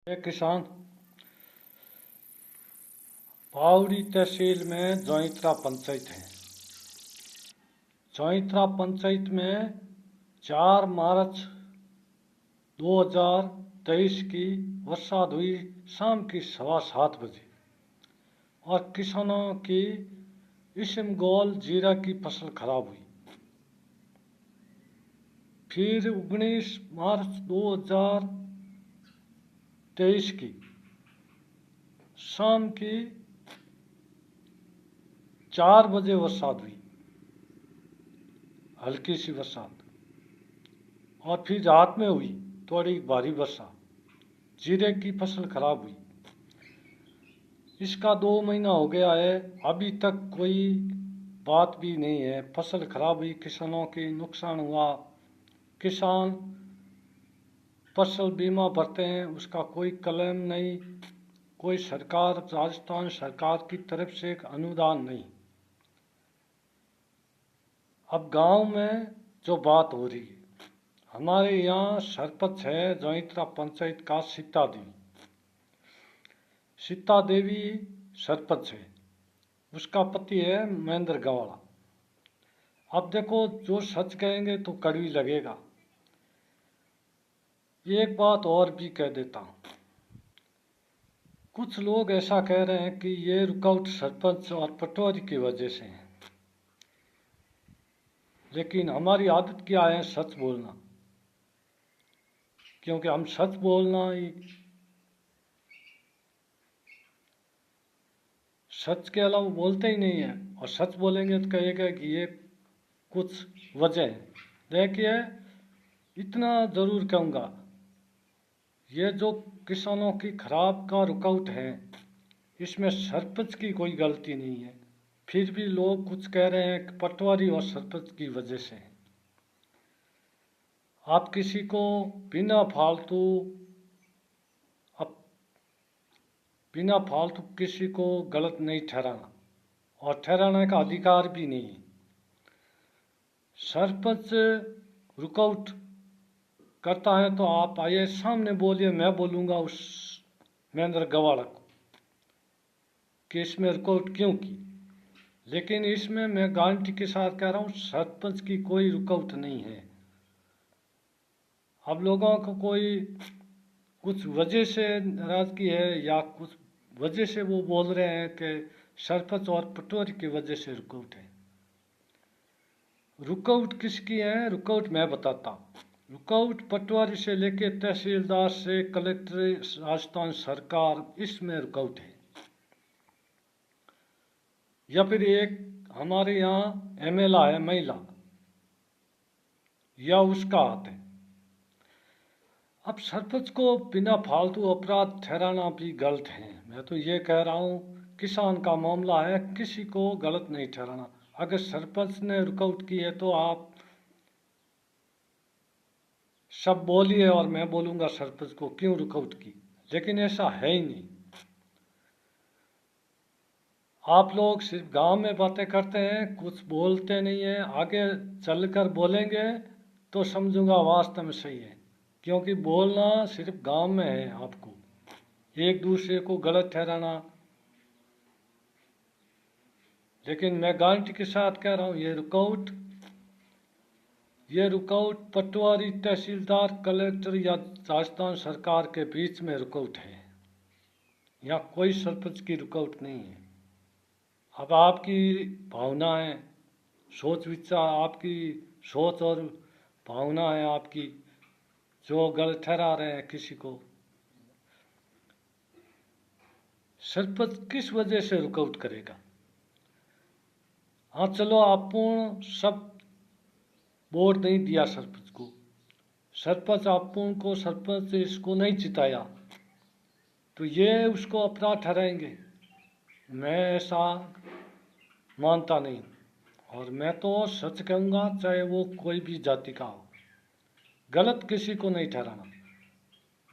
एक किसान पावड़ी तहसील में जौइत्रा पंचायत है। जौइत्रा पंचायत में 4 मार्च 2023 की बरसात हुई शाम की 7:15 बजे और किसानों की इसमगोल जीरा की फसल खराब हुई। फिर 19 मार्च 2023 की शाम की 4 बजे बरसात हुई, हल्की सी बरसात, और फिर रात में हुई थोड़ी भारी वर्षा। जीरे की फसल खराब हुई। इसका 2 महीना हो गया है, अभी तक कोई बात भी नहीं है। फसल खराब हुई, किसानों की नुकसान हुआ। किसान फसल बीमा भरते हैं, उसका कोई क्लेम नहीं, कोई सरकार, राजस्थान सरकार की तरफ से एक अनुदान नहीं। अब गांव में जो बात हो रही है, हमारे यहाँ सरपंच है जौइत्रा पंचायत का सीता देवी। सीता देवी सरपंच है, उसका पति है महेंद्र गवाला। अब देखो, जो सच कहेंगे तो कड़वी लगेगा। एक बात और भी कह देता हूँ, कुछ लोग ऐसा कह रहे हैं कि ये रुकावट सरपंच और पटवारी की वजह से है, लेकिन हमारी आदत क्या है? सच बोलना, क्योंकि हम सच बोलना ही, सच के अलावा बोलते ही नहीं है। और सच बोलेंगे तो कहेगा कि ये कुछ वजह है। देखिए, इतना जरूर कहूँगा, ये जो किसानों की खराब का रुकावट है, इसमें सरपंच की कोई गलती नहीं है। फिर भी लोग कुछ कह रहे हैं कि पटवारी और सरपंच की वजह से है। आप किसी को बिना फालतू किसी को गलत नहीं ठहराना, और ठहराने का अधिकार भी नहीं है। सरपंच रुकावट करता है तो आप आइए सामने बोलिए, मैं बोलूँगा उस महेंद्र गवाला को कि इसमें रुकावट क्यों की। लेकिन इसमें मैं गारंटी के साथ कह रहा हूँ, सरपंच की कोई रुकावट नहीं है। अब लोगों को कोई कुछ वजह से नाराजगी है या कुछ वजह से वो बोल रहे हैं कि सरपंच और पटवारी की वजह से रुकावट है। रुकावट किसकी है? रुकावट मैं बताता हूँ। रुकावट पटवारी से लेके तहसीलदार से कलेक्टर, राजस्थान सरकार, इसमें रुकावट है। या फिर एक हमारे यहाँ एमएलए है महिला, या उसका हाथ है। अब सरपंच को बिना फालतू अपराध ठहराना भी गलत है। मैं तो ये कह रहा हूँ, किसान का मामला है, किसी को गलत नहीं ठहराना। अगर सरपंच ने रुकावट की है तो आप सब बोलिए और मैं बोलूँगा सरपंच को क्यों रुकावट की, लेकिन ऐसा है ही नहीं। आप लोग सिर्फ गांव में बातें करते हैं, कुछ बोलते नहीं हैं। आगे चलकर बोलेंगे तो समझूंगा वास्तव में सही है, क्योंकि बोलना सिर्फ गांव में है। आपको एक दूसरे को गलत ठहराना, लेकिन मैं गारंटी के साथ कह रहा हूँ, ये रुकावट पटवारी, तहसीलदार, कलेक्टर या राजस्थान सरकार के बीच में रुकावट है। यहाँ कोई सरपंच की रुकावट नहीं है। अब आपकी भावनाएं, सोच विचार, आपकी सोच और भावना है आपकी, जो गलत ठहरा रहे हैं किसी को। सरपंच किस वजह से रुकावट करेगा? हाँ चलो, आपने सब वोट नहीं दिया सरपंच को, सरपंच आपको को सरपंच इसको नहीं जिताया, तो ये उसको अपराध ठहराएंगे? मैं ऐसा मानता नहीं। और मैं तो सच कहूँगा, चाहे वो कोई भी जाति का हो, गलत किसी को नहीं ठहराना।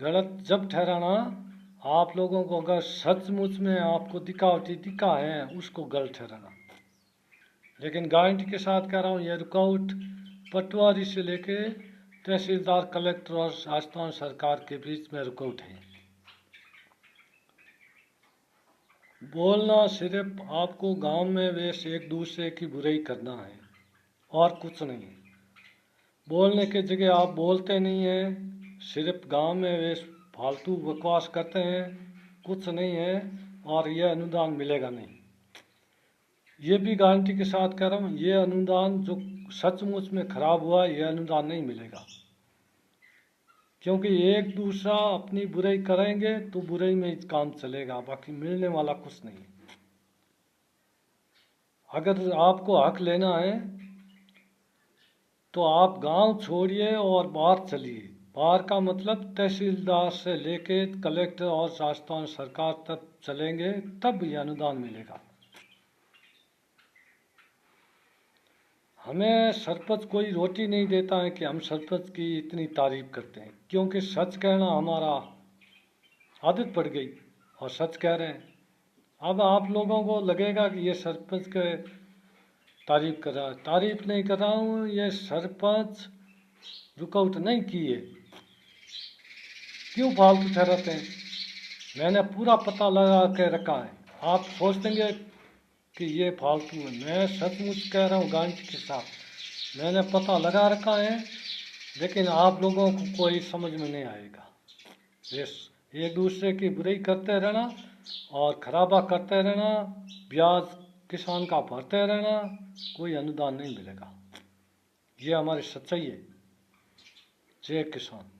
गलत जब ठहराना, आप लोगों को अगर सचमुच में आपको दिखा है, उसको गलत ठहराना। लेकिन गारंटी के साथ कह रहा हूँ, ये रुकावट पटवारी से लेके तहसीलदार, कलेक्टर और राजस्थान सरकार के बीच में रुकावट है। बोलना सिर्फ आपको गांव में वैसे एक दूसरे की बुराई करना है और कुछ नहीं। बोलने की जगह आप बोलते नहीं हैं, सिर्फ गांव में वे फालतू बकवास करते हैं, कुछ नहीं है और यह अनुदान मिलेगा नहीं। ये भी गारंटी के साथ कह रहा हूँ, ये अनुदान जो सचमुच में खराब हुआ यह अनुदान नहीं मिलेगा, क्योंकि एक दूसरा अपनी बुराई करेंगे तो बुराई में ही काम चलेगा, बाकी मिलने वाला कुछ नहीं। अगर आपको हक लेना है तो आप गांव छोड़िए और बाहर चलिए। बाहर का मतलब तहसीलदार से लेके कलेक्टर और राजस्थान सरकार तक चलेंगे, तब यह अनुदान मिलेगा। हमें सरपंच कोई रोटी नहीं देता है कि हम सरपंच की इतनी तारीफ करते हैं, क्योंकि सच कहना हमारा आदत पड़ गई और सच कह रहे हैं। अब आप लोगों को लगेगा कि ये सरपंच के तारीफ कर रहा है, तारीफ नहीं कर रहा हूँ, ये सरपंच रुकआउट नहीं किए, क्यों फालतू ठहराते हैं। मैंने पूरा पता लगा के रखा है। आप सोच देंगे कि ये फालतू है, मैं सचमुच कह रहा हूँ गारंटी के साथ, मैंने पता लगा रखा है, लेकिन आप लोगों को कोई समझ में नहीं आएगा। एक दूसरे की बुराई करते रहना और खराबा करते रहना, ब्याज किसान का भरते रहना, कोई अनुदान नहीं मिलेगा। ये हमारी सच्चाई है। जय किसान।